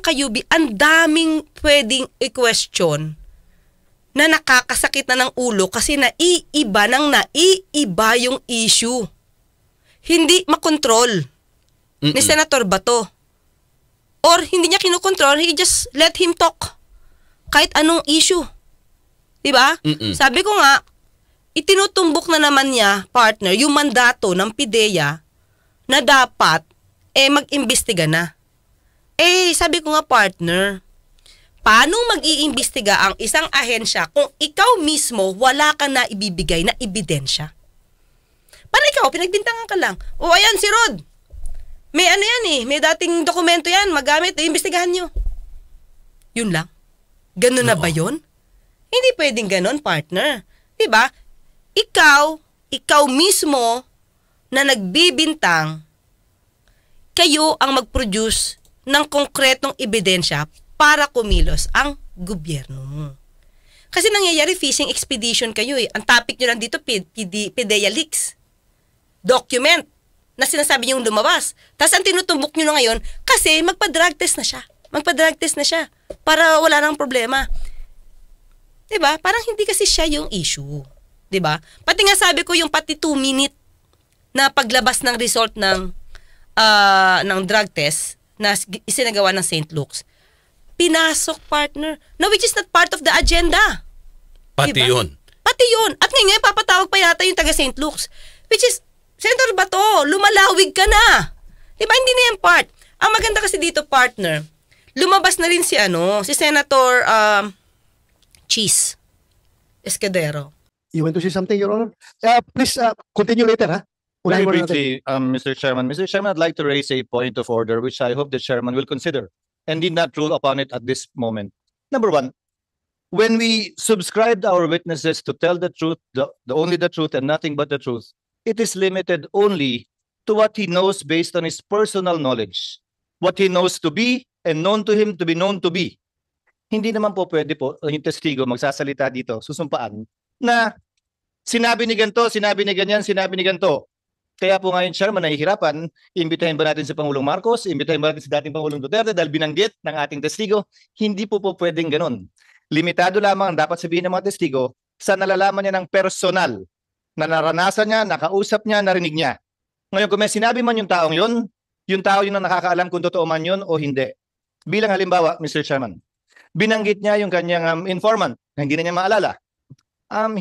kayubi, ang daming pwedeng i-question na nakakasakit na ng ulo kasi naiiba yung issue. Hindi makontrol ni Senator Bato. Or hindi niya kinukontrol, he just let him talk. Kahit anong issue. Diba? Sabi ko nga, itinutumbok na naman niya, partner, yung mandato ng PIDEA na dapat mag-imbestiga na. Sabi ko nga, partner, paano mag-iimbestiga ang isang ahensya kung ikaw mismo wala ka na ibibigay na ebidensya? Para ikaw, pinagbintangan ka lang. O ayan, si Rod. May ano yan may dating dokumento yan, magamit, iimbestigahan nyo. Yun lang. Ganun na ba yun? Hindi pwedeng ganun, partner. Diba? Ikaw mismo na nagbibintang, kayo ang mag-produce ng konkretong ebidensya para kumilos ang gobyerno. Kasi nangyayari, fishing expedition kayo Ang topic nyo lang dito, PIDEA leaks. Document na sinasabi niyong lumabas. Tapos ang tinutumbok nyo na ngayon, kasi magpa-drug test na siya. Para wala nang problema. Diba? Parang hindi kasi siya yung issue. Diba? Pati nga sabi ko yung pati 2-minute na paglabas ng result ng drug test na isinagawa ng St. Luke's. Pinasok, partner. No, which is not part of the agenda. Pati diba? yun. Pati yun. At ngayon, papatawag pa yata yung taga St. Luke's. Which is, Senator Bato, lumalawig ka na. Diba? Hindi na yan part. Ang maganda kasi dito, partner, lumabas na rin si Senator Cheese Escudero. You want to say something, Your Honor? Please continue later, ha? Very briefly, Mr. Chairman. Mr. Chairman, I'd like to raise a point of order, which I hope the Chairman will consider and did not rule upon it at this moment. Number one, when we subscribed our witnesses to tell the truth, only the truth and nothing but the truth, it is limited only to what he knows based on his personal knowledge. What he knows to be and known to him to be known to be. Hindi naman po pwede po yung testigo magsasalita dito, susumpaan, na sinabi ni ganito, sinabi ni ganyan, sinabi ni ganito. Kaya po ngayon, Chairman, nahihirapan, imbitahin ba natin si Pangulong Marcos, imbitahin ba natin si dating Pangulong Duterte dahil binanggit ng ating testigo? Hindi po pwedeng ganun. Limitado lamang ang dapat sabihin ng mga testigo sa nalalaman niya ng personal, na naranasan niya, nakausap niya, narinig niya. Ngayon, kung may sinabi man yung taong yun, yung tao yun ang nakakaalam kung totoo man yun o hindi. Bilang halimbawa, Mr. Chairman, binanggit niya yung kanyang informant na hindi na niya maalala.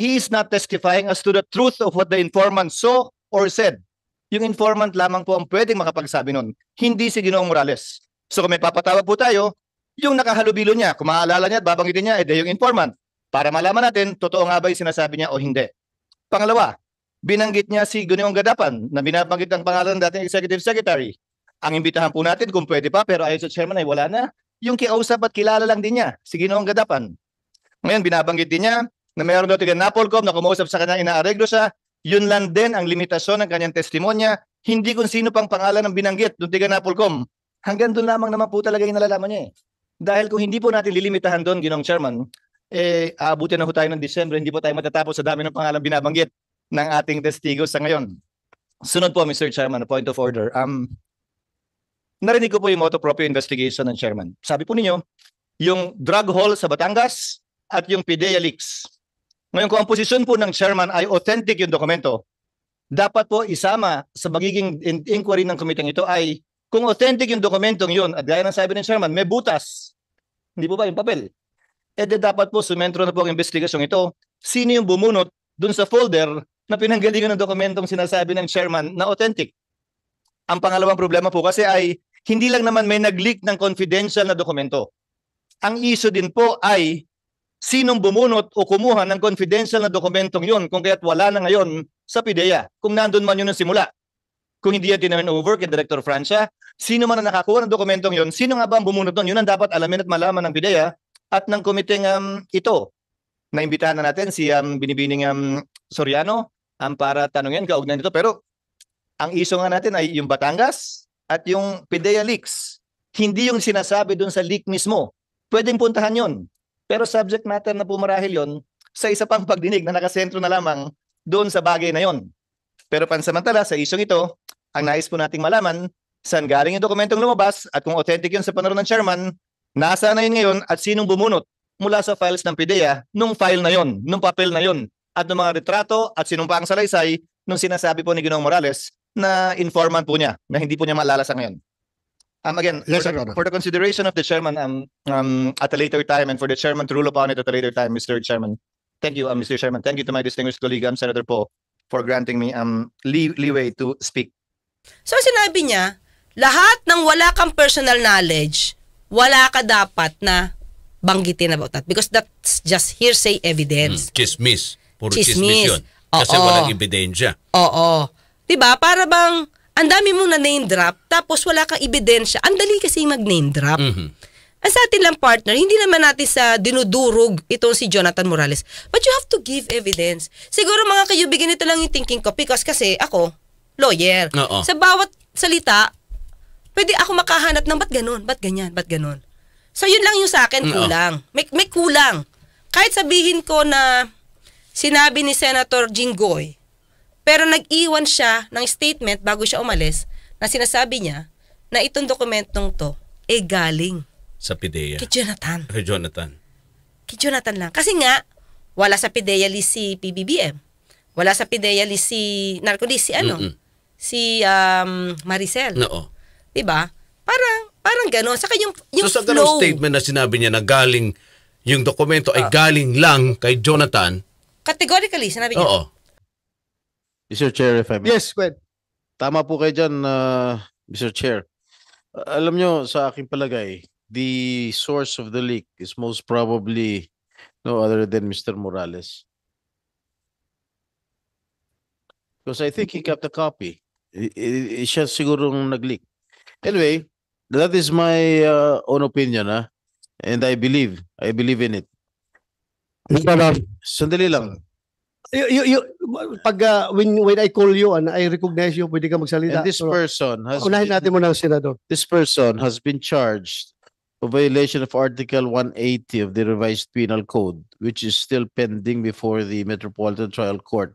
He is not testifying as to the truth of what the informant saw or said. Yung informant lamang po ang pwedeng makapagsabi nun, hindi si Ginoong Morales. So kung may papatawag po tayo, yung nakahalubilo niya, kung maaalala niya at babanggitin niya, yung informant, para malaman natin, totoo nga ba yung sinasabi niya o hindi. Pangalawa, binanggit niya si Ginoong Gadapan na binabanggit ang pangalan ng dating Executive Secretary. Ang imbitahan po natin kung pwede pa, pero ayon sa Chairman ay wala na, yung kiausap at kilala lang din niya, si Ginoong Gadapan. Ngayon, binabanggit din niya na mayroon daw tiga Napolcom na kumausap sa kanya, inaareglo siya. Yun lang din ang limitasyon ng kanyang testimonya, hindi kung sino pang pangalan ng binanggit doon tiga Napolcom. Hanggang doon lamang naman po talaga yung nalalaman niya Dahil kung hindi po natin lilimitahan doon, Ginoong Chairman, aabutin na po tayo ng Disyembre, hindi po tayo matatapos sa dami ng pangalan binabanggit ng ating testigo sa ngayon. Sunod po, Mr. Chairman, a point of order. Narinig ko po yung motu proprio investigation ng Chairman. Sabi po ninyo, yung drug haul sa Batangas at yung PIDEA leaks. Ngayon, kung ang posisyon po ng Chairman ay authentic yung dokumento, dapat po isama sa magiging inquiry ng komiteng ito ay kung authentic yung dokumentong yun at gaya ng sabi ng Chairman, may butas. Hindi po ba yung papel? Dapat po sumentro na po ang investigasyong ito. Sino yung bumunot dun sa folder na pinanggalingan ng dokumentong sinasabi ng Chairman na authentic? Ang pangalawang problema po kasi ay hindi lang naman may nag-leak ng confidential na dokumento. Ang issue din po ay sinong bumunot o kumuha ng confidential na dokumentong yun kung kaya't wala na ngayon sa PIDEA. Kung nandun man yun ng simula. Kung hindi yan tinamin over kay Director Francia, sino man ang nakakuha ng dokumentong yun, sino nga ba ang bumunot nun? Yun ang dapat alamin at malaman ng PIDEA at ng komiteng ito. Naimbitahan na natin si Binibining Soriano para tanungin kaugnay nito. Pero ang issue nga natin ay yung Batangas at yung PIDEA leaks. Hindi yung sinasabi dun sa leak mismo. Pwedeng puntahan yon. Pero subject matter na po marahil yon sa isa pang pagdinig na nakasentro na lamang doon sa bagay na yon. Pero pansamantala sa isyong ito, ang nais po nating malaman saan galing yung dokumentong lumabas at kung authentic yun sa panahon ng Chairman Nasaan na yun ngayon at sinong bumunot mula sa files ng PIDEA nung file na yon, nung papel na yon, at ng mga retrato at sinumpang salaysay nung sinasabi po ni Ginoong Morales na informant po niya, na hindi po niya maalala sa ngayon. Again, Yes, Your Honor. for the consideration of the chairman at a later time and for the chairman to rule upon it at a later time, Mr. Chairman. Thank you, Mr. Chairman. Thank you to my distinguished colleague, Senator Poe, for granting me leeway to speak. So sinabi niya, lahat ng wala kang personal knowledge, wala ka dapat na banggitin about that because that's just hearsay evidence. Chismis. Puro Chismis. chismis yun. Kasi Oo. walang ebidensya. Oo. 'Di ba? Para bang ang dami mong na name drop tapos wala kang ebidensya. Ang dali kasi mag name drop. Mhm. Ang sa atin lang partner, hindi naman natin sa dinudurog itong si Jonathan Morales. But you have to give evidence. Siguro mga kayubigan, ito lang yung thinking ko because kasi ako, lawyer. Oo. Sa bawat salita, pwede ako makahanap ng ba't ganun, ba't ganyan, ba't ganun. So yun lang yung sa akin, Oo. kulang. May kulang. Kahit sabihin ko na sinabi ni Senator Jinggoy, pero nag-iwan siya ng statement bago siya umalis na sinasabi niya na itong dokumentong to galing Sa PIDEA. kay Jonathan. Kay Jonathan. Kay Jonathan lang. Kasi nga, wala sa PIDEA list si PBBM. Wala sa PIDEA list si Narcolis, si Mm-mm. si Maricel. Oo. Diba? Parang gano'n. Saka yung So sa flow. ganong statement na sinabi niya na galing, yung dokumento ay galing lang kay Jonathan, Categorically, sinabi niya. oo. Mr. Chair, if I may. Yes, go ahead. Tama po kayo dyan, Mr. Chair. Alam nyo, sa aking palagay, the source of the leak is most probably no other than Mr. Morales. Because I think he kept a copy. Siya sigurong nag-leak. Anyway, that is my own opinion, and I believe in it. Mr. Honor, Sandali lang. pag when I call you and I recognize you, pwede ka magsalita. And this So, person has unahin natin muna ang senador. This person has been charged for violation of Article 180 of the Revised Penal Code, which is still pending before the Metropolitan Trial Court,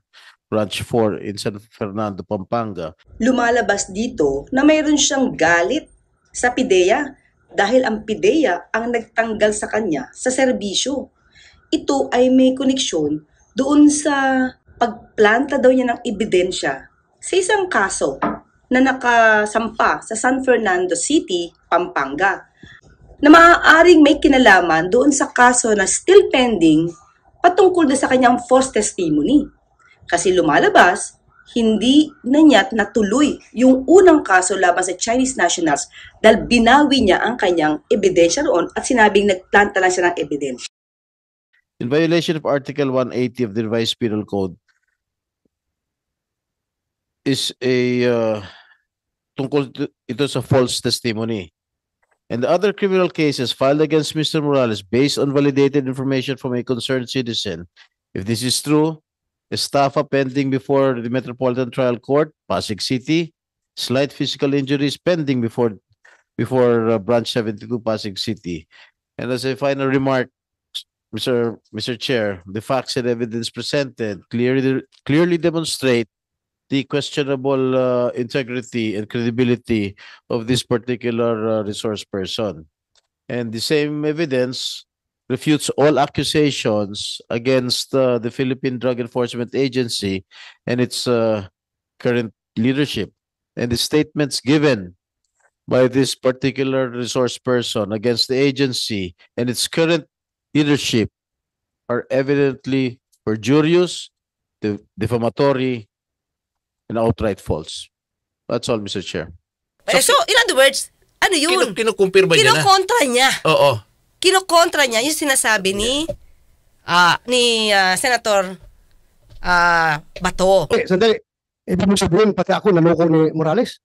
Branch 4 in San Fernando, Pampanga. Lumalabas dito na mayroon siyang galit sa PIDEA dahil ang PIDEA ang nagtanggal sa kanya sa serbisyo. Ito ay may koneksyon doon sa pagplanta daw niya ng ebidensya sa isang kaso na nakasampa sa San Fernando City, Pampanga, na maaaring may kinalaman doon sa kaso na still pending patungkol na sa kanyang false testimony. Kasi lumalabas, hindi na niya natuloy yung unang kaso laban sa Chinese nationals dahil binawi niya ang kanyang ebidensya roon at sinabing nagplanta lang siya ng ebidensya. In violation of Article 180 of the Revised Penal Code is tungkol ito sa false testimony. And the other criminal cases filed against Mr. Morales based on validated information from a concerned citizen. If this is true, estafa pending before the Metropolitan Trial Court, Pasig City, slight physical injuries pending before Branch 72, Pasig City. And as a final remark, Mr. Chair, the facts and evidence presented clearly demonstrate the questionable integrity and credibility of this particular resource person. And the same evidence refutes all accusations against the Philippine Drug Enforcement Agency and its current leadership. And the statements given by this particular resource person against the agency and its current leadership are evidently perjurious, defamatory, and outright false. That's all, Mr. Chair. So, in other words, ano yun? Kinukumpirma niya na. Kinokontra niya. Oo. Kinokontra niya yung sinasabi ni Senator Bato. Okay, sandali. Ibig mo sabihin, pati ako naloko ni Morales.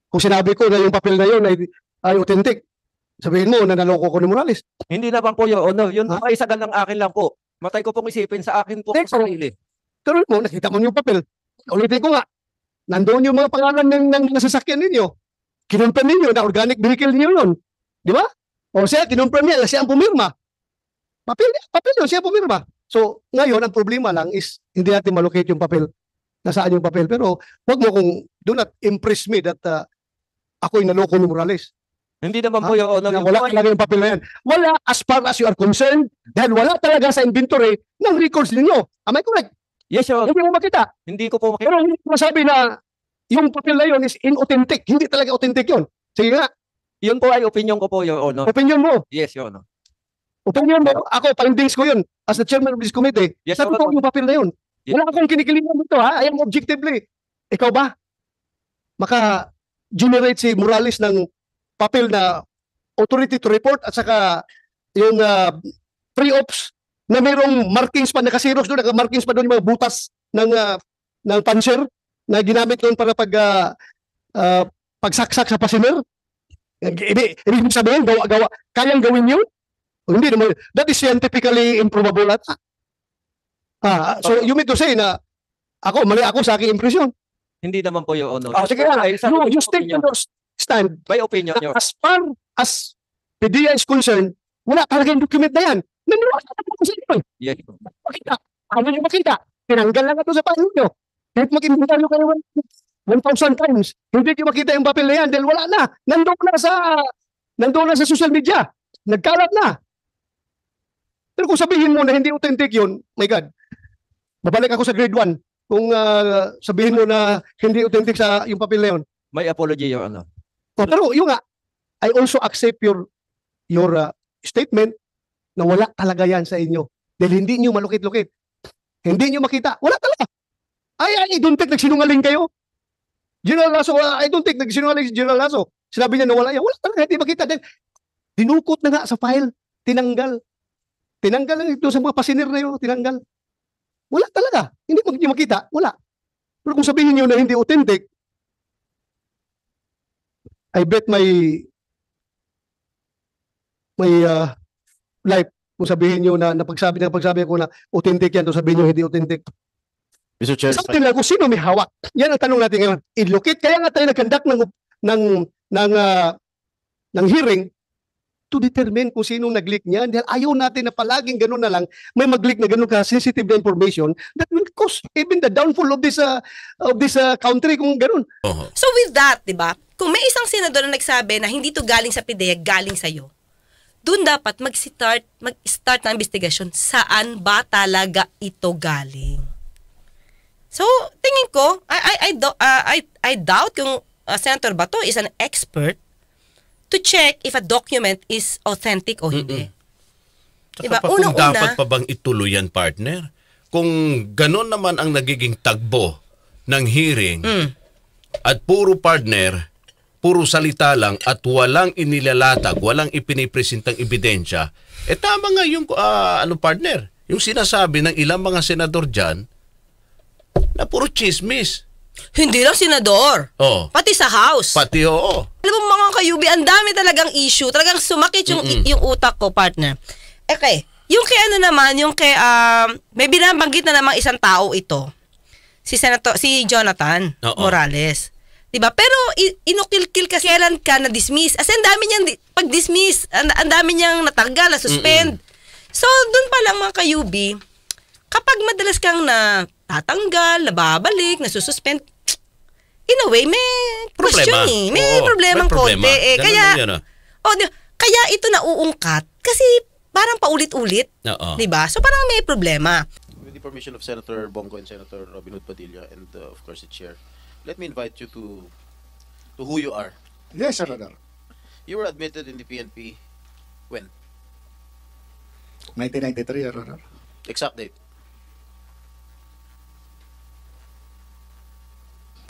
Kung sinabi ko na yung papel na yun ay authentic, sabihin mo na naloko ko ni Morales. Hindi naman po, Your Honor. Yun Ha? po ay sagal ng akin lang po. Matay ko pong isipin sa akin po Thanks, sarili. Pero mo, nakita mo yung papel. Ulitin ko nga, nandoon yung mga pangalan ng nasasakyan ninyo. Kinumpirm ninyo na organic vehicle ninyo yun. Di ba? O siya, kinumpirm niya, siya ang pumirma. Papel yun, siya pumirma. So, ngayon, ang problema lang is, hindi natin malocate yung papel. Nasaan yung papel. Pero, wag mo kung, do not impress me that ako'y naloko ni Morales. Hindi naman po, Your Honor. Na Yun wala po ay- talaga yung papel na yan. Wala as far as you are concerned dahil wala talaga sa inventory ng records ninyo. Am I correct? Yes, Your Honor. Hindi mo makita. Hindi ko po makita. Pero hindi ko masabi na yung papel na yun is inauthentic. Hindi talaga authentic yun. Sige nga, Yun po ay opinion ko po, Your Honor. opinion mo. Yes, Your Honor. Opinion mo. Ako, findings ko yun. As the chairman of this committee, Yes, sa Your totoo Honor. yung papel na yun. Yes. Wala akong kinikilingan dito ha. I am objectively. Ikaw ba? Maka-generate si Morales ng papel na authority to report at saka yung pre-ops na mayroong markings pa, naka-xerox doon, naka-markings pa doon yung mga butas ng puncher na ginamit doon para pagsaksak sa passenger. Ibig sabihin, gawa, kayang gawin yun? O, hindi naman. That is scientifically improbable at so you mean to say na mali ako sa aking impression. Hindi naman po, Your Honor. Sige nga, Ay, sa you state opinion. your stand. By opinion, Your Honor. As far as PDEA is concerned, wala talaga yung document na yan. Naniwala ko sa inyo. Yes. Makita. Ano yung makita? Tinanggal lang ito sa paano nyo. Kahit mag-inventaryo kayo 1,000 times, hindi nyo makita yung papel na yan dahil wala na. Nandoon na sa social media. Nagkalat na. Pero kung sabihin mo na hindi authentic yun, my God, babalik ako sa grade 1 kung sabihin mo na hindi authentic sa yung papel na yun. May apology, Your Honor. Pero yun nga, I also accept your statement na wala talaga yan sa inyo. Dahil hindi nyo malukit-lukit. Hindi nyo makita. Wala talaga. I don't think nagsinungaling kayo. General Lasso, I don't think nagsinungaling si General Lasso. Sinabi niya na wala yan. Wala talaga. Hindi makita. Dahil dinukot na nga sa file. Tinanggal. Tinanggal lang ito sa mga pasiner na yun. Tinanggal. Wala talaga. Hindi nyo makita. Wala. Pero kung sabihin nyo na hindi authentic, I bet my life kung sabihin nyo na pagsabi ko na authentic yan, kung sabihin nyo hindi authentic. Mr. Chair, Sa atin lang kung sino may hawak. Yan ang tanong natin ngayon. I-locate. Kaya nga tayo nag-conduct ng hearing to determine kung sinong nag-leak niyan. Dahil ayaw natin na palaging gano'n na lang may mag-leak na gano'n ka sensitive na information that will cause even the downfall of this country kung gano'n. So with that, 'di ba? Kung may isang senador na nagsabi na hindi to galing sa PIDEA, galing sa iyo. Doon dapat mag-start ng investigasyon. Saan ba talaga ito galing? So, tingin ko, I doubt kung Senator Bato is an expert to check if a document is authentic o hindi. Diba? Kung Unang-una, dapat pa bang ituloy yan, partner? Kung ganon naman ang nagiging tagbo ng hearing at puro partner, puro salita lang at walang inilalatag, walang ipinipresentang ebidensya, tama nga yung partner, yung sinasabi ng ilang mga senador dyan na puro chismis. hindi lang senador. Oh, Pati sa House. pati oo. Alam mo mga kayubi, ang dami talagang issue. Talagang sumakit yung utak ko, partner. Okay. Yung kay may binabanggit na namang isang tao ito. Si Jonathan Oo. Morales. 'Di ba? Pero inukil-kil kasi kailan ka na-dismiss. As in, ang dami niyang pag-dismiss, ang dami niyang natanggal, na-suspend. So, doon pa lang mga kayubi, kapag madalas kang natatanggal, nababalik, nasususpend, in a way, may question Problema. eh. May Oo, problemang may problema. konti eh. Ganun Kaya, lang yun, kaya ito nauungkat kasi parang paulit-ulit. Oo. Diba? So parang may problema. with the permission of Senator Bongo and Senator Robin Hood Padilla and of course the chair, let me invite you to who you are. Yes, Your Honor. You were admitted in the PNP when? 1993, Your Honor. Exact date.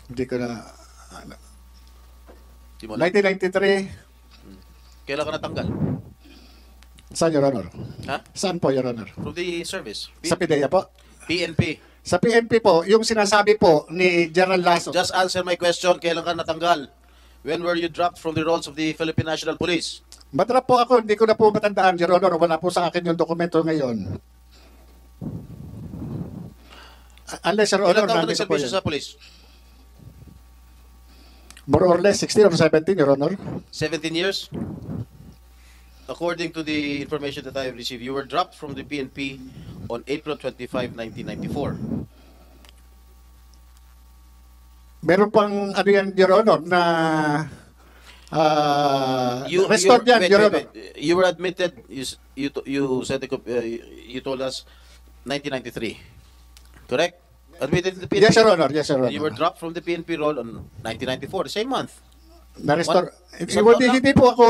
Hindi ko na... Di mo alam. 1993, Kailan ka natanggal? saan, Your Honor? Ha? Saan po, Your Honor? From the service. Sa PIDEA po? PNP. Sa PNP po, yung sinasabi po ni General Lasso. Just answer my question. Kailan ka natanggal? When were you dropped from the rolls of the Philippine National Police? Matrap po ako, hindi ko na po matandaan, Your Honor. Wala po sa akin yung dokumento ngayon. Unless, Your Honor, Ilan taon ka nandito po nagservisyo yan. sa police? More or less, 16 or 17, Your Honor. 17 years? According to the information that I have received, you were dropped from the PNP on April 25, 1994. Meron pang ano yan, Your Honor, na restored yan, wait, Your wait, Honor. wait. You were admitted, you said, you told us 1993. Correct? Admitted to the PNP? Yes, Your Honor. Yes, Your And you were Honor. dropped from the PNP role on 1994, the same month. Na-restore. Isang Hindi, taon hindi po ako,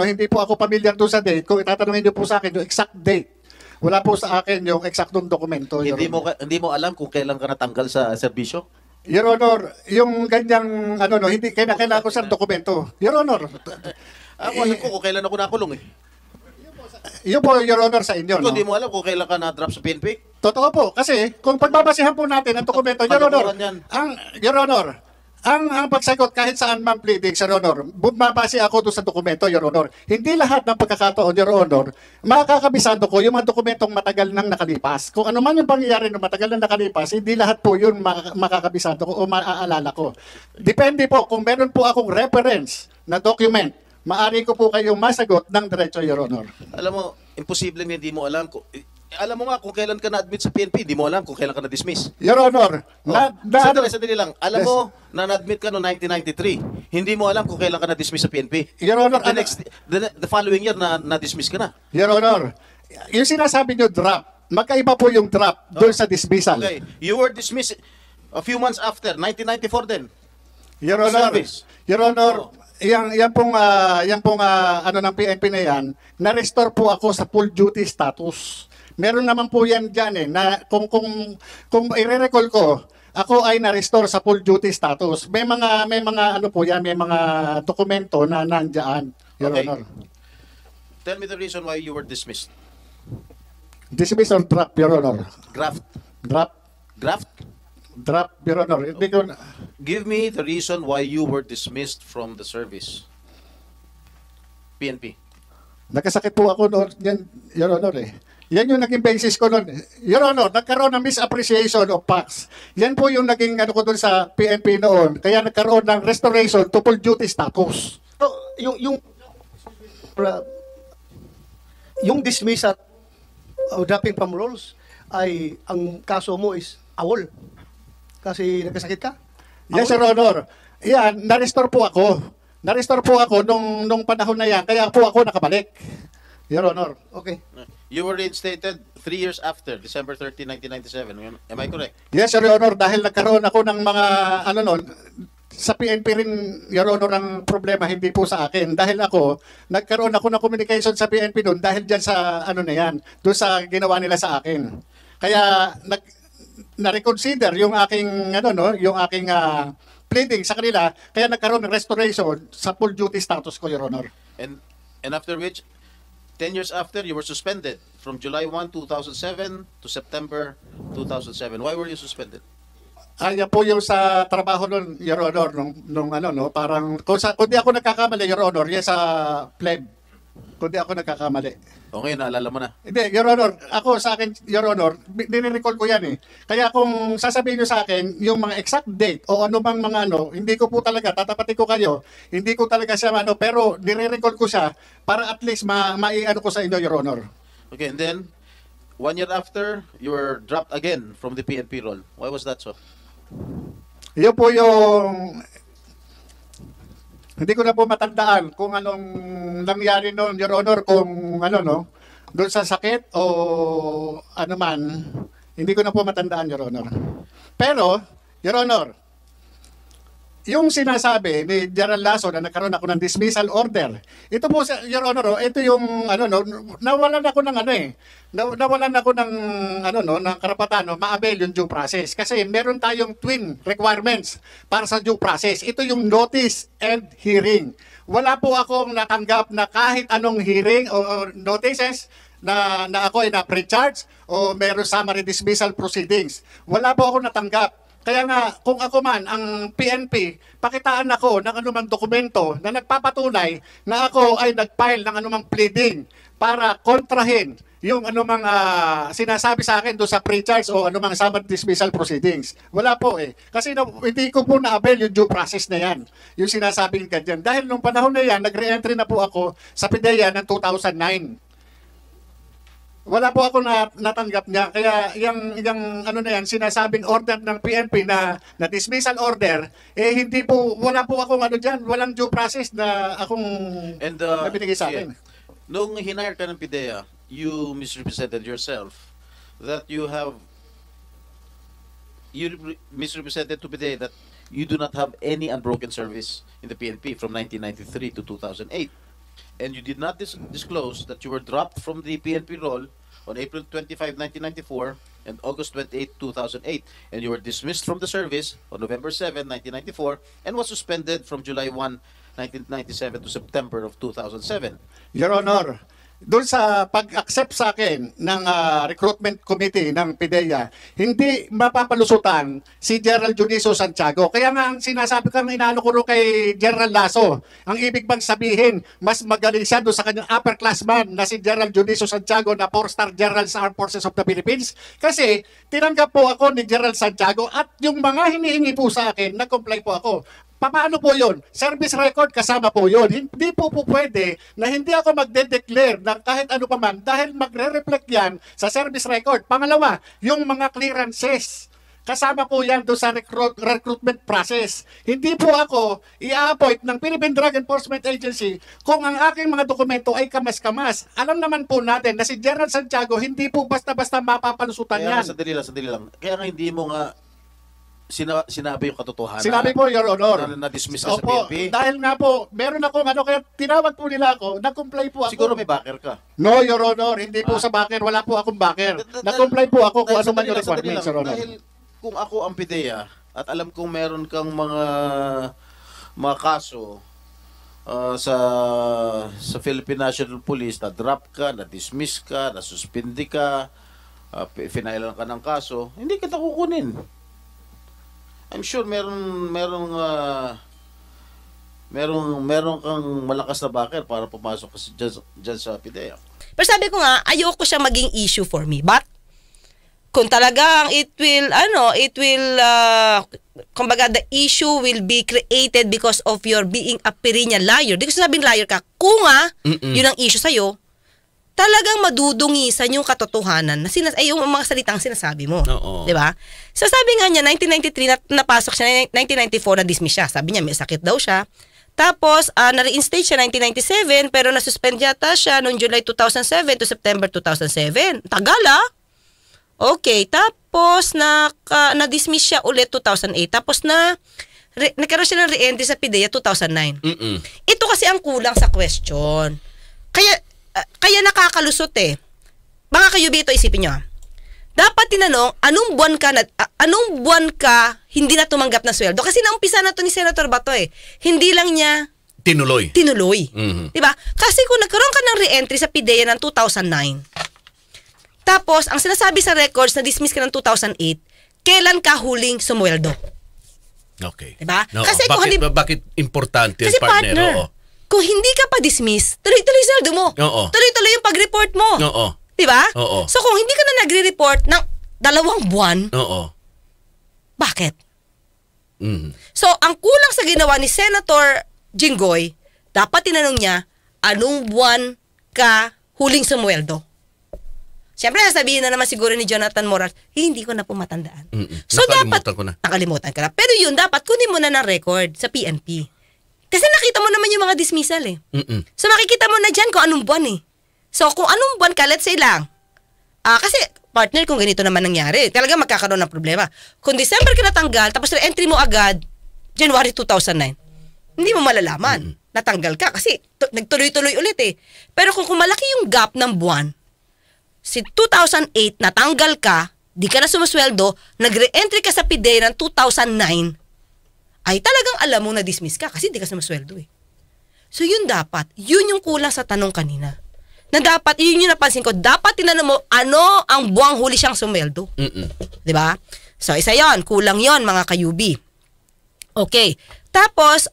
hindi po ako familiar doon sa date. Kung itatanungin niyo po sa akin yung exact date, wala po sa akin yung eksaktong dokumento, Your Honor. Hindi mo alam kung kailan ka natanggal sa serbisyo? Your Honor, yung ganyang, hindi, kailangan ko sa dokumento. Your Honor, Ako alam ko kung kailan ako nakulong eh. yun po, Your Honor, sa inyo, Hindi no? mo alam kung kailan ka na-drop sa PNP? Totoo po, kasi kung pagbabasihan po natin ang dokumento, Your Honor, Kalokohan yan. Your Honor, ang pagsagot kahit saan man pleading, Sir Honor, bumabase ako doon sa dokumento, Your Honor. Hindi lahat ng pagkakataon, Your Honor, makakabisado ko yung mga dokumentong matagal nang nakalipas. Kung ano man yung pangyayari ng matagal nang nakalipas, hindi lahat po yun makakabisado ko o maaalala ko. Depende po, kung meron po akong reference na document, maari ko po kayong masagot ng diretso, Your Honor. Alam mo, imposible hindi mo alam kung... alam mo nga kung kailan ka na-admit sa PNP, hindi mo alam kung kailan ka na-dismiss. Your Honor, Sandali lang. Alam mo na na-admit ka noong 1993. Hindi mo alam kung kailan ka na-dismiss sa PNP. Your Honor, The following year na-dismiss ka na. Your Honor, yung sinasabi nyo drop, magkaiba po yung drop doon sa dismissal. Okay. You were dismissed a few months after, 1994 din. Your Honor, Service. Your Honor, yan pong ng PNP na yan, na-restore po ako sa full duty status. Meron naman po yan dyan na kung i-recall ko, ako ay na-restore sa full duty status. May mga po yan, may mga dokumento na nandiyan, Your Okay. Honor. Tell me the reason why you were dismissed. Dismiss or drop, Your Honor? Graft. Drop, Your Honor. Hindi ko Give me the reason why you were dismissed from the service. PNP. Nagkasakit po ako noon, yan, Your Honor Yan yung naging basis ko noon. Your Honor, nagkaroon ng misappreciation of facts. Yan po yung naging ko doon sa PNP noon. Kaya nagkaroon ng restoration to full duty status. So, yung dismiss at dropping from roles ay ang kaso mo is awol. Kasi nagkasakit ka? Yes, Your Honor. Yan, na-restore po ako. Na-restore po ako nung panahon na yan. Kaya po ako nakabalik. Your Honor. Okay. You were reinstated 3 years after, December 30, 1997. Am I correct? Yes, Your Honor. Dahil nagkaroon ako ng mga, sa PNP rin, Your Honor, ang problema, hindi po sa akin. Dahil nagkaroon ako ng communication sa PNP doon dahil dyan sa, doon sa ginawa nila sa akin. Kaya, na-reconsider yung aking, pleading sa kanila, kaya nagkaroon ng restoration sa full duty status ko, Your Honor. And after which, 10 years after, you were suspended from July 1, 2007 to September 2007. Why were you suspended? Yan po yung sa trabaho nun, Your Honor, parang, kung di ako nagkakamali, Your Honor, yan sa pleb. Kung di ako nagkakamali. Okay, naalala mo na. Hindi, Your Honor, ako sa akin, Your Honor, nire-recall ko yan Kaya kung sasabihin nyo sa akin, yung mga exact date o ano bang mga hindi ko po talaga, tatapatin ko kayo, hindi ko talaga siya pero nire-recall ko siya para at least maiano ko sa inyo, Your Honor. Okay, and then, 1 year after, you were dropped again from the PNP role. Why was that so? Yun po yung... Hindi ko na po matandaan kung anong nangyari noon, Your Honor, kung doon sa sakit o ano man. Hindi ko na po matandaan, Your Honor. Pero, Your Honor, yung sinasabi ni General Lasso na nagkaroon ako ng dismissal order, ito po, Your Honor, ito yung, nawalan ako ng nawalan ako ng, ng karapatan, ma-avail yung due process. Kasi meron tayong twin requirements para sa due process. Ito yung notice and hearing. Wala po akong natanggap na kahit anong hearing o notices na ako ay na-pre-charge o meron summary dismissal proceedings. Wala po akong natanggap. Kaya nga, kung ako man, ang PNP, pakitaan ako ng anumang dokumento na nagpapatunay na ako ay nag-file ng anumang pleading para kontrahin yung anumang sinasabi sa akin doon sa pre-charge o anumang summary dismissal proceedings. Wala po Kasi hindi ko po na-avail yung due process na yan. Yung sinasabing ganyan. Dahil nung panahon na yan, nag-re-entry na po ako sa PIDEA ng 2009. Wala po ako natanggap niya. Kaya yung ano na yan, sinasabing order ng PNP na dismissal order, hindi po, wala po akong ano dyan, walang due process na akong And nabinigay sa akin. nung hinire ka ng PIDEA, you misrepresented yourself that you misrepresented to PIDEA that you do not have any unbroken service in the PNP from 1993 to 2008. And you did not disclose that you were dropped from the PNP role on April 25, 1994 and August 28, 2008. And you were dismissed from the service on November 7, 1994 and was suspended from July 1, 1997 to September of 2007. Your Honor, doon sa pag-accept sa akin ng recruitment committee ng PIDEA, hindi mapapalusutan si General Juniso Santiago. Kaya nga ang sinasabi ko, inaano ko rin kay General Lasso, ang ibig bang sabihin, mas magaling siya doon sa kanyang upperclassman na si General Juniso Santiago na 4-star General sa Armed Forces of the Philippines. Kasi tinanggap po ako ni General Santiago at yung mga hinihingi po sa akin, nag-comply po ako. Paano po yun? Service record kasama po yun. Hindi po pwede na hindi ako magde-declare ng kahit ano pa man dahil magre-reflect yan sa service record. Pangalawa, yung mga clearances. Kasama po yan doon sa recruitment process. Hindi po ako i-appoint ng Philippine Drug Enforcement Agency kung ang aking mga dokumento ay kamas-kamas. Alam naman po natin na si General Santiago hindi po basta-basta mapapalusutan yan. Sandali lang. Kaya nga hindi mo nga sinabi yung katotohanan. Sinabi po, Your Honor. Na-dismiss ka sa Opo, PNP. dahil nga po, meron akong ano, kaya tinawag po nila ako, nag-comply po ako. Siguro may backer ka. No, Your Honor, hindi po sa backer, wala po akong backer. Nag-comply po ako kung ano man yung Sandali requirements, Your Honor. Dahil kung ako ang PIDEA at alam kong meron kang mga kaso sa Philippine National Police, na-drop ka, na-dismiss ka, na-suspindi ka, finailan ka ng kaso, hindi kita kukunin. I'm sure meron kang malakas na backer para pumasok kasi dyan sa PIDEA. Pero sabi ko nga, ayoko siya maging issue for me. But, kung talagang kumbaga the issue will be created because of your being a perennial liar. Di ko sabing liar ka. Kung yun ang issue sa'yo, talagang madudungisan yung katotohanan na yung mga salitang sinasabi mo. Di ba? So sabi nga niya, 1993 napasok siya, 1994 na-dismiss siya. Sabi niya, may sakit daw siya. Tapos, na-reinstate siya 1997, pero nasuspend yata siya noong July 2007 to September 2007. Tagal Okay, tapos na-dismiss siya ulit 2008. Tapos nagkaroon siya ng re-entry sa PIDEA 2009. Ito kasi ang kulang sa question. Kaya nakakalusot Mga kayubi, ito isipin nyo. Dapat tinanong, anong buwan ka hindi na tumanggap ng sweldo? Kasi naumpisa na to ni Senator Bato Hindi lang niya Tinuloy. Diba? Kasi kung nagkaroon ka ng re-entry sa PIDEA ng 2009, tapos ang sinasabi sa records na dismiss ka ng 2008, kailan ka huling sumweldo? Okay. Diba? No, Kasi bakit importante kasi partner, kung hindi ka pa dismiss, tuloy-tuloy sweldo mo. Tuloy-tuloy yung pag-report mo. Diba? So kung hindi ka na nagre-report ng 2 buwan, bakit? So ang kulang sa ginawa ni Senator Jinggoy, dapat tinanong niya, anong buwan ka huling sumweldo? Siyempre, sasabihin na naman siguro ni Jonathan Moral, hindi ko na po matandaan. So nakalimutan ko na. Pero yun, dapat kunin mo na ng record sa PNP. Kasi nakita mo naman yung mga dismissal So makikita mo na dyan kung anong buwan So kung anong buwan ka, let's say lang. Kasi partner, kung ganito naman nangyari, talaga magkakaroon ng problema. Kung December ka natanggal, tapos re-entry mo agad, January 2009, hindi mo malalaman. Natanggal ka kasi nagtuloy-tuloy ulit Pero kung malaki yung gap ng buwan, si 2008 natanggal ka, di ka na sumusweldo, nagre-entry ka sa PIDEA ng 2009, ay talagang alam mo na dismiss ka kasi di ka sumusweldo So yun dapat, yun yung kulang sa tanong kanina. Na dapat, yun yung napansin ko, dapat tinanong mo ano ang buwang huli siyang sumweldo. Diba? So isa yon, kulang yon mga kayubi. Okay. Tapos,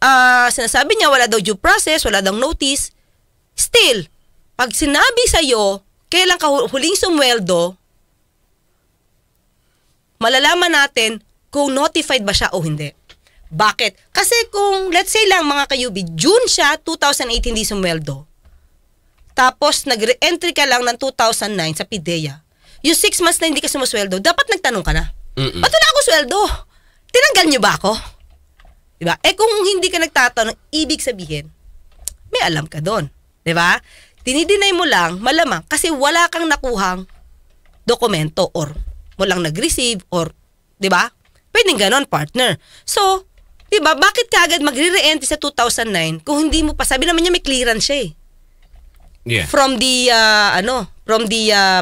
sinasabi niya wala daw due process, wala daw notice. Still, pag sinabi sa'yo, kailan ka huling sumweldo, malalaman natin kung notified ba siya o hindi. Bakit? Kasi kung, let's say lang mga kayubi, June siya, 2008 hindi sumweldo. tapos nag-re-entry ka lang ng 2009 sa PIDEA, yung 6 months na hindi ka sumusweldo, dapat nagtanong ka na. Ba't wala ako sweldo? Tinanggal niyo ba ako? Diba? Kung hindi ka nagtatanong, ibig sabihin, may alam ka doon. Diba? Dinideny mo lang, malamang, kasi wala kang nakuhang dokumento or walang nag-receive or, diba? Pwedeng ganon, partner. So, diba, bakit ka agad magre-re-entry sa 2009 kung hindi mo pa, sabi naman niya may clearance siya eh. Yeah. From the,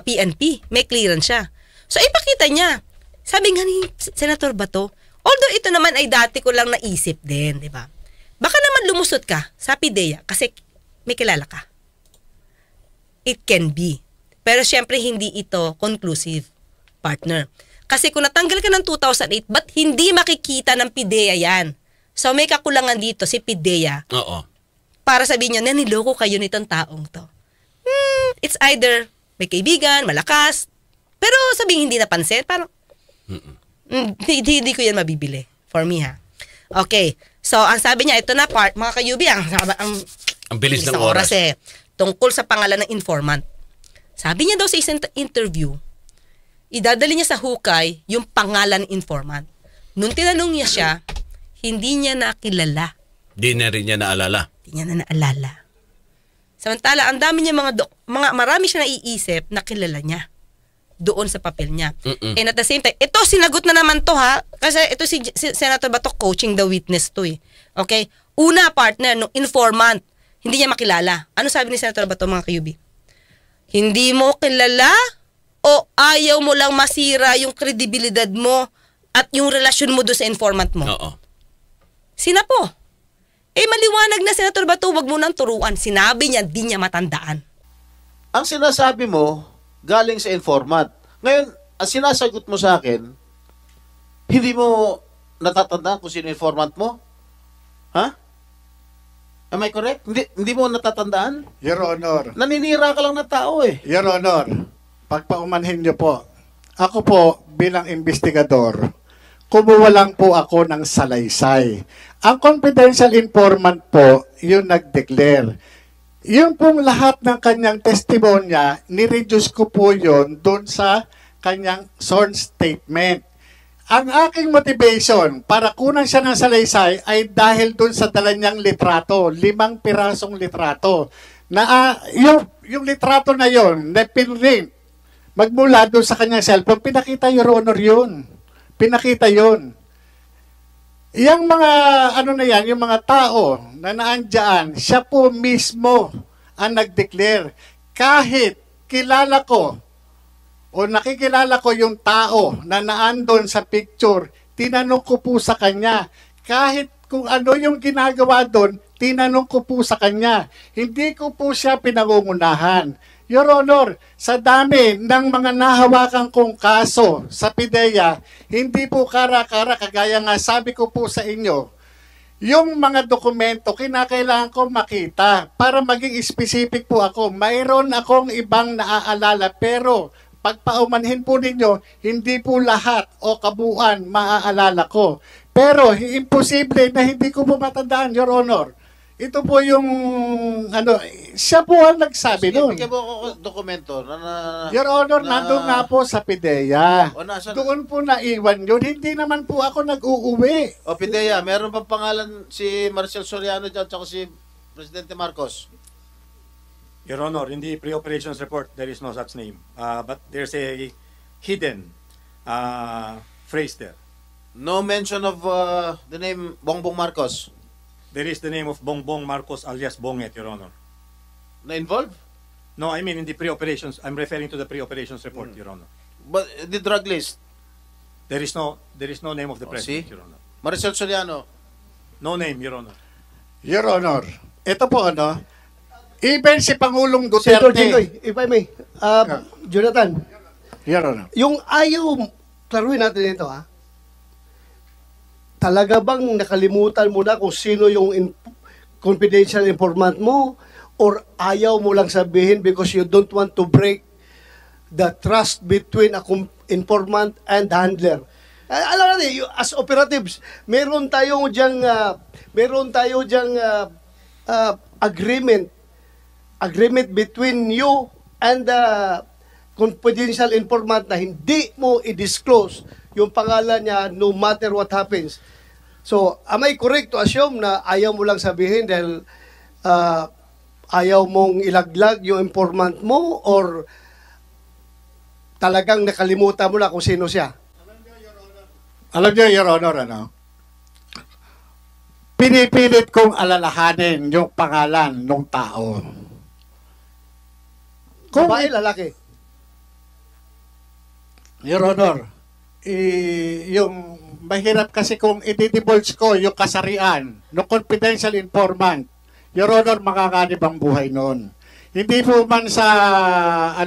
PNP, may clearance siya. So, ipakita niya. Sabi nga ni Senator Bato, although ito naman ay dati ko lang naisip din, diba? Baka naman lumusot ka sa PIDEA kasi may kilala ka. It can be. Pero syempre hindi ito conclusive, partner. Kasi kung natanggal ka ng 2008, ba't hindi makikita ng PIDEA yan? So may kakulangan dito si PIDEA. Oo. Para sabihin nyo, naniloko kayo nitong taong to. It's either may kaibigan, malakas, pero sabihin hindi napansin, parang hindi ko yan mabibili. For me ha. Okay. So ang sabi niya, ito na part, mga kayubi, Ang bilis ng oras. Tungkol sa pangalan ng informant. Sabi niya daw sa isang interview, idadali niya sa hukay yung pangalan ng informant. Nung tinanong niya siya, hindi niya nakilala. Di na rin niya naalala. Hindi niya na naalala. Samantala, ang dami niya marami siya naiisip na kilala niya doon sa papel niya. And at the same time, ito sinagot na naman to ha, kasi ito si Senator Bato coaching the witness to eh. Okay? Una, partner, no, informant, hindi niya makilala. Ano sabi ni Senator Bato, mga kayubi? Hindi mo kilala o ayaw mo lang masira yung kredibilidad mo at yung relasyon mo doon sa informant mo? Oo. Sina po? Maliwanag na, Senator Bato, wag mo nang turuan. Sinabi niya, di niya matandaan. Ang sinasabi mo, galing sa informant. Ngayon, ang sinasagot mo sa akin, hindi mo natatandaan kung sino informant mo? Ha? Am I correct? Hindi mo natatandaan? Your Honor. Naninira ka lang ng tao eh. Your Honor, pagpaumanhin niyo po, ako po bilang investigador, kumuha lang po ako ng salaysay. Ang confidential informant po, yung nag-declare. Yung pong lahat ng kanyang testimonya, ni-reduce ko po yun doon sa kanyang sworn statement. Ang aking motivation para kunan siya ng salaysay ay dahil doon sa dala niyang litrato, 5 pirasong litrato. Na yung litrato na yon, na pinrint, magmula doon sa kanyang cellphone, pinakita, Your Honor, yun. Pinakita yun. Yang mga, na yan, yung mga tao na naandyan, siya po mismo ang nag-declare. Kahit kilala ko, o nakikilala ko yung tao na naandon sa picture, tinanong ko po sa kanya. Kahit kung ano yung ginagawa doon, tinanong ko po sa kanya. Hindi ko po siya pinangungunahan. Your Honor, sa dami ng mga nahawakan kong kaso sa PIDEA, hindi po kara-kara, kagaya nga sabi ko po sa inyo, yung mga dokumento, kinakailangan ko makita para maging specific po ako. Mayroon akong ibang naaalala, pero pagpaumanhin po ninyo, hindi po lahat o kabuuan maaalala ko. Pero imposible na hindi ko po matandaan, Your Honor. Ito po yung, siya po ang nagsabi doon. Bigyan mo ako dokumento Your Honor, nandun nga po sa PIDEA. Nasaan? Doon po naiwan yun. Hindi naman po ako nag-uuwi. O PIDEA, meron pang pangalan si Marcel Soriano dyan at si Presidente Marcos. Your Honor, in the pre-operations report, there is no such name. But there's a hidden phrase there. No mention of the name Bongbong Marcos. There is the name of Bongbong Marcos alias Bonget, Your Honor. Na-involved? No, I mean in the pre-operations. I'm referring to the pre-operations report, Your Honor. But the drug list? There is no name of the president, Your Honor. Marcel Soriano? No name, Your Honor. Your Honor, ito po even si Pangulong Senator Duterte. Jinggoy, if I may, Jonathan, Your Honor. yung ayaw, klaruhin natin ito talaga bang nakalimutan mo na kung sino yung confidential informant mo or ayaw mo lang sabihin because you don't want to break the trust between a informant and handler? Alam natin, as operatives, meron tayo diyang agreement agreement between you and the confidential informant na hindi mo i-disclose yung pangalan niya no matter what happens. So, am I correct to assume na ayaw mo lang sabihin dahil ayaw mong ilaglag yung informant mo or talagang nakalimutan mo na kung sino siya? Alam niyo, Your Honor, pinipilit kong alalahanin yung pangalan ng tao. Babae, lalaki? Your Honor, yung mahirap kasi kung i-divulge ko yung kasarian ng confidential informant, Your Honor, makakanib ang buhay noon. Hindi po man sa,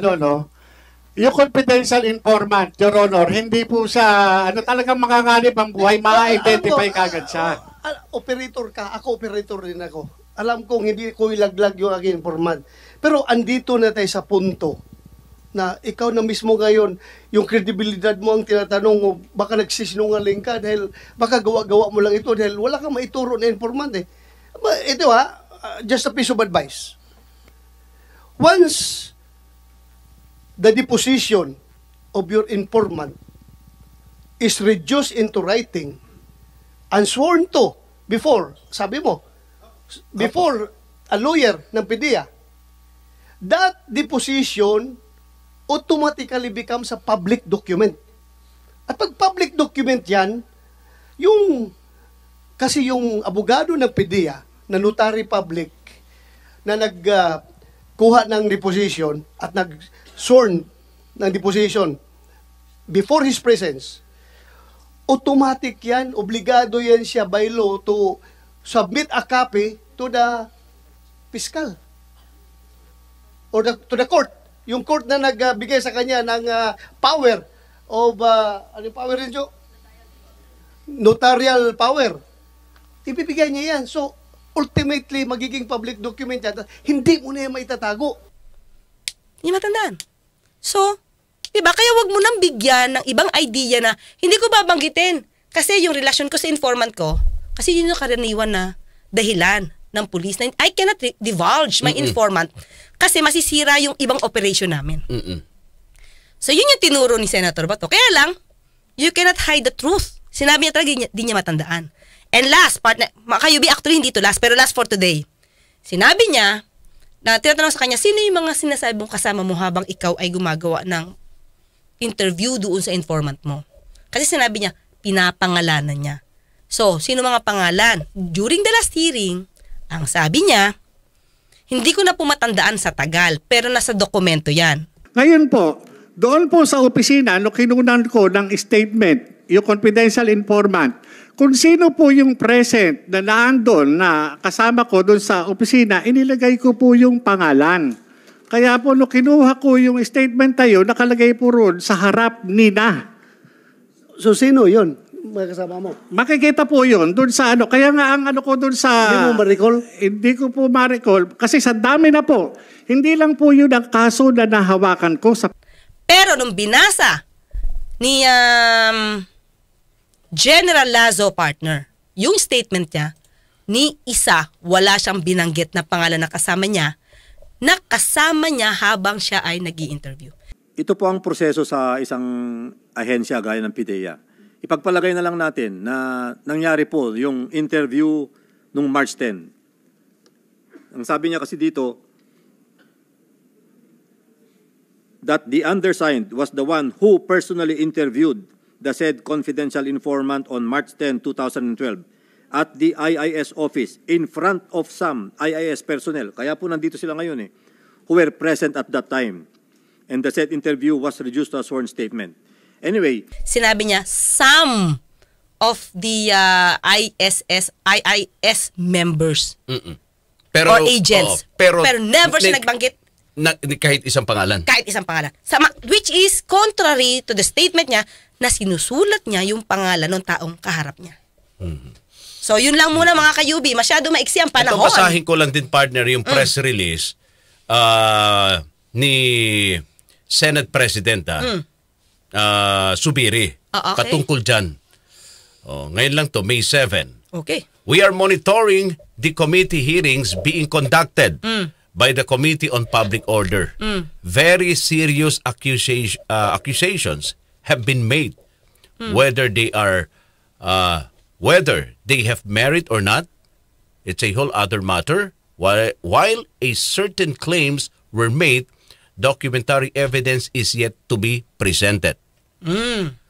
yung confidential informant, Your Honor, hindi po sa, talagang makakanib ang buhay, ma-identify kagad siya. Operator ka, ako operator din ako. Alam kong hindi ko ilaglag yung aking informant. Pero andito na tayo sa punto na ikaw na mismo ngayon, yung credibilidad mo ang tinatanong mo, baka nagsisinungaling ka dahil baka gawa-gawa mo lang ito dahil wala kang maituro na informant eh. Ito just a piece of advice. Once the deposition of your informant is reduced into writing and sworn to before, sabi mo, before a lawyer ng PDEA, that deposition automatically becomes a public document. At pag public document yan, kasi yung abogado ng PDEA, na notary public, na nagkuha ng deposition at nag-sworn ng deposition before his presence, automatic yan, obligado yan siya by law to submit a copy to the fiscal or to the court. Yung court na nagbigay sa kanya ng power of, ano power rin, Joe? Notarial power. Ibibigay niya yan. So, ultimately, magiging public document yan. Hindi mo na yan maitatago. Hindi matandaan. So, diba, kaya wag mo nang bigyan ng ibang idea na hindi ko babanggitin. Kasi yung relasyon ko sa informant ko, kasi yun yung karaniwan na dahilan ng police na I cannot divulge my informant kasi masisira yung ibang operation namin. So, yun yung tinuro ni Senator Bato. Kaya lang, you cannot hide the truth. Sinabi niya talaga, di niya matandaan. And last, partner, Makayubi, actually hindi to last, pero last for today. Sinabi niya, na tinatanong sa kanya, sino yung mga sinasabi mong kasama mo habang ikaw ay gumagawa ng interview doon sa informant mo? Kasi sinabi niya, pinapangalanan niya. So, sino mga pangalan? During the last hearing, ang sabi niya, hindi ko na po matandaan sa tagal, pero nasa dokumento yan. Ngayon po, doon po sa opisina, no kinunan ko ng statement, yung confidential informant, kung sino po yung present na naandun na kasama ko doon sa opisina, inilagay ko po yung pangalan. Kaya po, no kinuha ko yung statement tayo, nakalagay po roon sa harap nina. So, sino yun? Mga kasama mo? Makikita po yun doon sa Kaya nga ang ko doon sa... Hindi mo ma-recall? Hindi ko po ma-recall. Kasi sa dami na po. Hindi lang po yun ang kaso na nahawakan ko sa... Pero nung binasa ni General Lazo, partner, yung statement niya, ni isa, wala siyang binanggit na pangalan na kasama niya habang siya ay nag-i-interview. Ito po ang proseso sa isang ahensya gaya ng PDEA. Ipagpalagay na lang natin na nangyari po yung interview nung March 10. Ang sabi niya kasi dito, that the undersigned was the one who personally interviewed the said confidential informant on March 10, 2012 at the IIS office in front of some IIS personnel. Kaya po nandito sila ngayon who were present at that time. And the said interview was reduced to a sworn statement. Anyway, sinabi niya, some of the IIS members Pero, or agents. Pero never siya nagbanggit kahit isang pangalan. Kahit isang pangalan. Which is contrary to the statement niya na sinusulat niya yung pangalan ng taong kaharap niya. So, yun lang muna mga kayubi. Masyado maiksi ang panahon. Ito, basahin ko lang din, partner, yung press release ni Senate President Subiri. Okay. Patungkol dyan. Ngayon lang to, May 7. Okay. We are monitoring the committee hearings being conducted by the Committee on Public Order. Very serious accusations have been made, whether they are whether they have merit or not. It's a whole other matter. While a certain claims were made, documentary evidence is yet to be presented.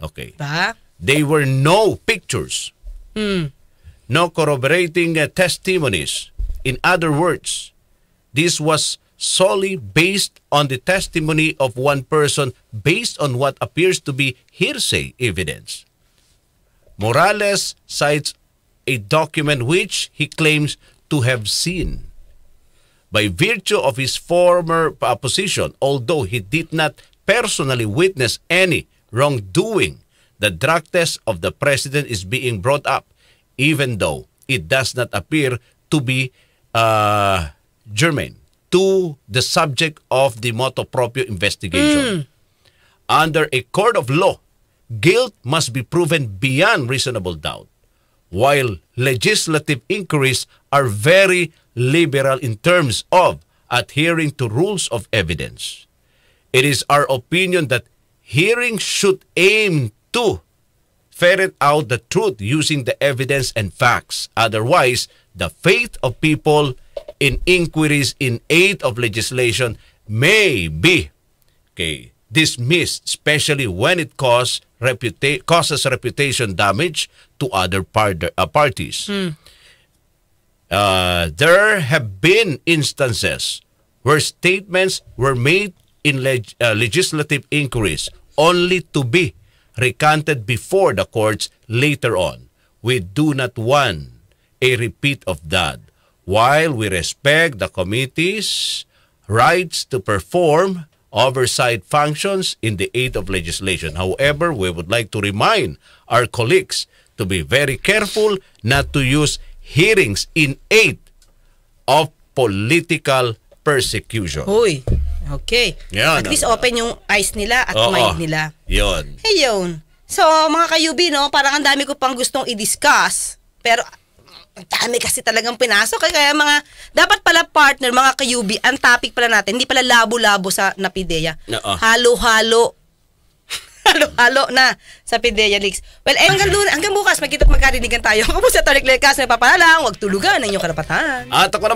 Okay. Ba? There were no pictures, no corroborating testimonies. In other words, this was solely based on the testimony of one person based on what appears to be hearsay evidence. Morales cites a document which he claims to have seen. By virtue of his former position, although he did not personally witness any wrongdoing, the drug test of the president is being brought up, even though it does not appear to be germane to the subject of the motu proprio investigation. Under a court of law, guilt must be proven beyond reasonable doubt, while legislative inquiries are very liberal in terms of adhering to rules of evidence. It is our opinion that hearings should aim to ferret out the truth using the evidence and facts. Otherwise, the faith of people in inquiries in aid of legislation may be dismissed, especially when it causes reputation damage to other parties. There have been instances where statements were made in legislative inquiries only to be recanted before the courts later on. We do not want a repeat of that. While we respect the committee's rights to perform oversight functions in the aid of legislation. However, we would like to remind our colleagues to be very careful not to use hearings in aid of political persecution. Uy, okay. Yan, At least open yung eyes nila at mind nila. Yun. Ayun. So, mga kayubi, no, parang ang dami ko pang gustong i-discuss. Pero, ang dami kasi talagang pinasok. Kaya dapat pala partner, mga kayubi, ang topic pala natin, hindi pala labo-labo sa PIDEA. Halo-halo. Halo-halo na sa PIDEA Leaks. Well, hanggang bukas, magkita at magkarinigan tayo. Ako po sa Tariq Lecas, napapalalang, huwag tulugan ang inyong karapatan. At ako